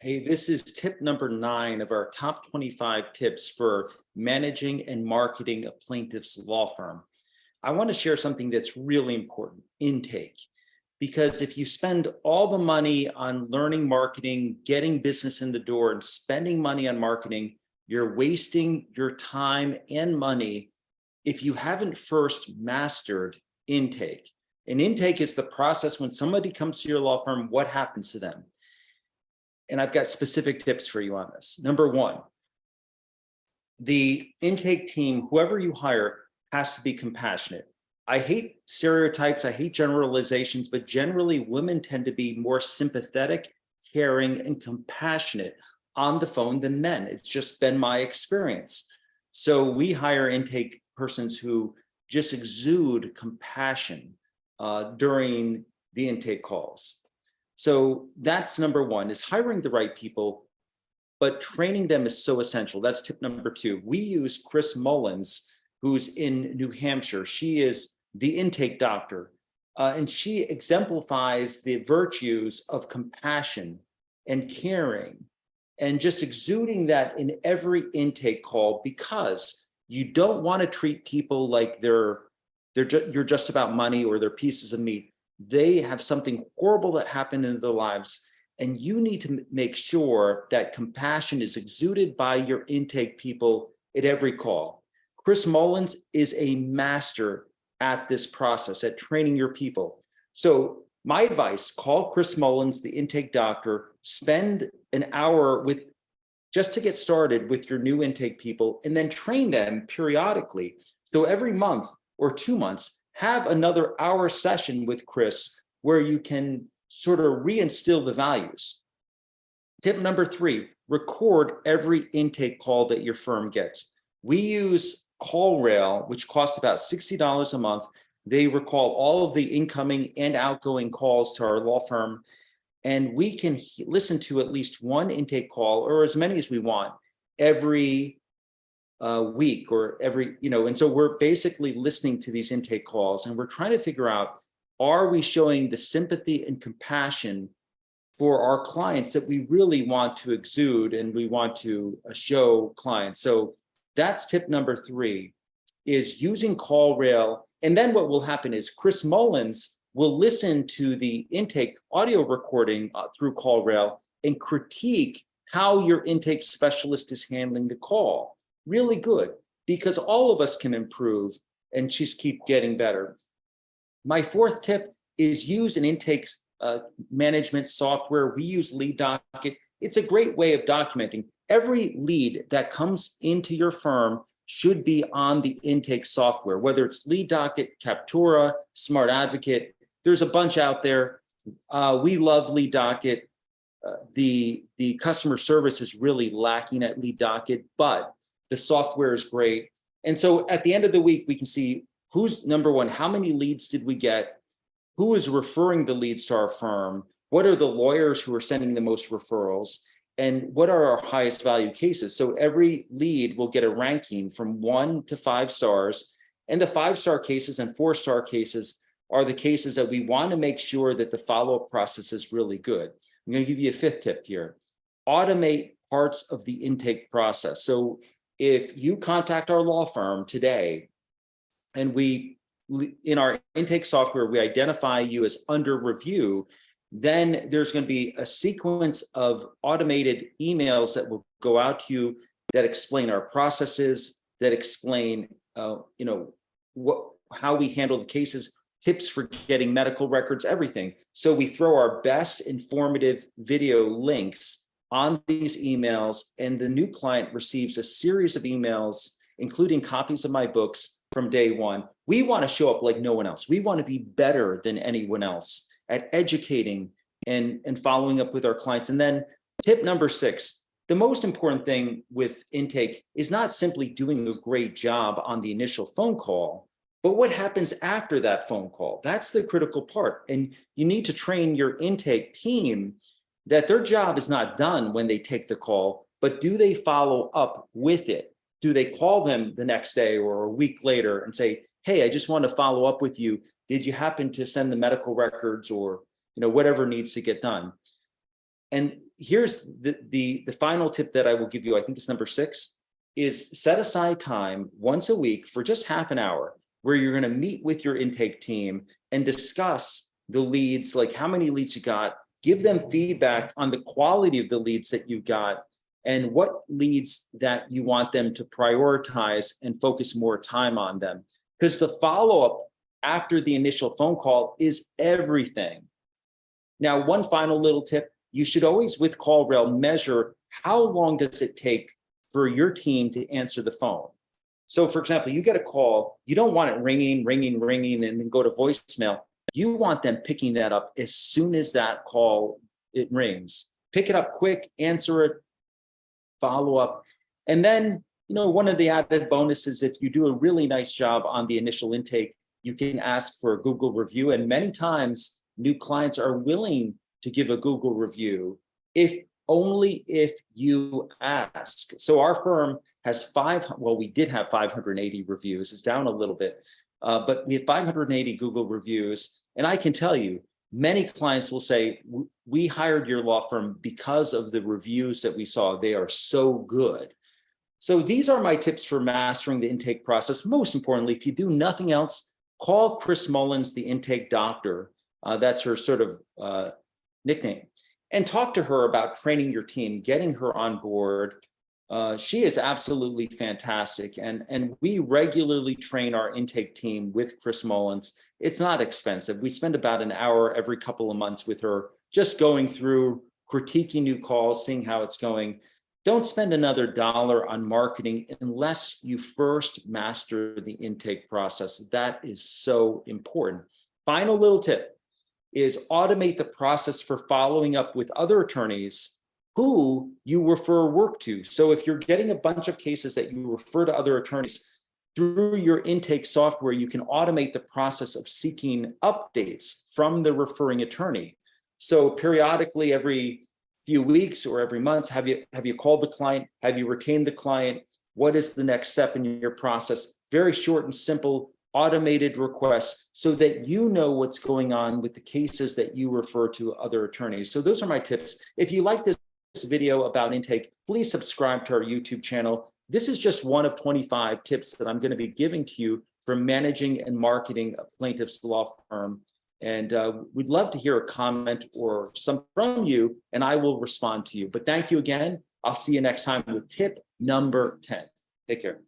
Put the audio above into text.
Hey, this is tip number 9 of our top 25 tips for managing and marketing a plaintiff's law firm. I want to share something that's really important: intake. Because if you spend all the money on learning marketing, getting business in the door, and spending money on marketing, you're wasting your time and money if you haven't first mastered intake. And intake is the process when somebody comes to your law firm, what happens to them? And I've got specific tips for you on this. Number 1, the intake team, whoever you hire, has to be compassionate. I hate stereotypes, I hate generalizations, but generally women tend to be more sympathetic, caring, and compassionate on the phone than men. It's just been my experience. So we hire intake persons who just exude compassion during the intake calls. So that's number 1, is hiring the right people, but training them is so essential. That's tip number 2. We use Chris Mullins, who's in New Hampshire. She is the intake doctor, and she exemplifies the virtues of compassion and caring and just exuding that in every intake call, because you don't want to treat people like you're just about money or they're pieces of meat. They have something horrible that happened in their lives, and you need to make sure that compassion is exuded by your intake people at every call. Chris Mullins is a master at this process, at training your people. So my advice: call Chris Mullins, the intake doctor, spend an hour just to get started with your new intake people, and then train them periodically. So every month or 2 months, have another hour session with Chris where you can sort of reinstill the values. Tip number 3, record every intake call that your firm gets. We use CallRail, which costs about $60 a month. They recall all of the incoming and outgoing calls to our law firm, and we can listen to at least one intake call, or as many as we want, every week or and so we're basically listening to these intake calls, and we're trying to figure out, are we showing the sympathy and compassion for our clients that we really want to exude and we want to show clients? So that's tip number 3, is using CallRail. And then what will happen is Chris Mullins will listen to the intake audio recording through CallRail and critique how your intake specialist is handling the call. Really good, because all of us can improve and just keep getting better. My 4th tip is use an intake management software. We use LeadDocket. It's a great way of documenting. Every lead that comes into your firm should be on the intake software, whether it's LeadDocket, Captura, Smart Advocate. There's a bunch out there. We love LeadDocket. The customer service is really lacking at LeadDocket, but the software is great. And so at the end of the week, we can see who's number 1, how many leads did we get, who is referring the leads to our firm, what are the lawyers who are sending the most referrals, and what are our highest value cases. So every lead will get a ranking from 1 to 5 stars, and the 5-star cases and 4-star cases are the cases that we want to make sure that the follow-up process is really good. I'm going to give you a 5th tip here: automate parts of the intake process. So if you contact our law firm today and in our intake software, we identify you as under review, then there's going to be a sequence of automated emails that will go out to you that explain our processes, that explain how we handle the cases, tips for getting medical records, everything. So we throw our best informative video links on these emails, and the new client receives a series of emails, including copies of my books from day 1. We want to show up like no one else. We want to be better than anyone else at educating and following up with our clients. And then tip number 6, the most important thing with intake is not simply doing a great job on the initial phone call, but what happens after that phone call. That's the critical part. And you need to train your intake team that their job is not done when they take the call, but do they follow up with it? Do they call them the next day or a week later and say, hey, I just want to follow up with you. Did you happen to send the medical records, or whatever needs to get done? And here's the final tip that I will give you. I think it's number 6, is set aside time once a week for just half an hour where you're going to meet with your intake team and discuss the leads, like how many leads you got, give them feedback on the quality of the leads that you got, and what leads that you want them to prioritize and focus more time on them. Because the follow-up after the initial phone call is everything. Now, one final little tip, you should always, with CallRail, measure how long does it take for your team to answer the phone. So for example, you get a call, you don't want it ringing, and then go to voicemail. You want them picking that up as soon as that call, it rings. Pick it up quick, answer it, follow up. And then, one of the added bonuses, if you do a really nice job on the initial intake, you can ask for a Google review. And many times new clients are willing to give a Google review only if you ask. So our firm has we did have 580 reviews. It's down a little bit, but we have 580 Google reviews. And I can tell you, many clients will say, we hired your law firm because of the reviews that we saw. They are so good. So these are my tips for mastering the intake process. Most importantly, if you do nothing else, call Chris Mullins, the intake doctor. That's her sort of nickname. And talk to her about training your team, getting her on board. She is absolutely fantastic. And we regularly train our intake team with Chris Mullins. It's not expensive. We spend about an hour every couple of months with her, just going through, critiquing new calls, seeing how it's going. Don't spend another dollar on marketing unless you first master the intake process. That is so important. Final little tip is automate the process for following up with other attorneys who you refer work to. So if you're getting a bunch of cases that you refer to other attorneys, through your intake software, you can automate the process of seeking updates from the referring attorney. So periodically, every few weeks or every month, have you called the client? Have you retained the client? What is the next step in your process? Very short and simple automated requests so that you know what's going on with the cases that you refer to other attorneys. So those are my tips. If you like this video about intake, please subscribe to our YouTube channel. This is just one of 25 tips that I'm going to be giving to you for managing and marketing a plaintiff's law firm. And we'd love to hear a comment or some from you, and I will respond to you. But thank you again. I'll see you next time with tip number 10. Take care.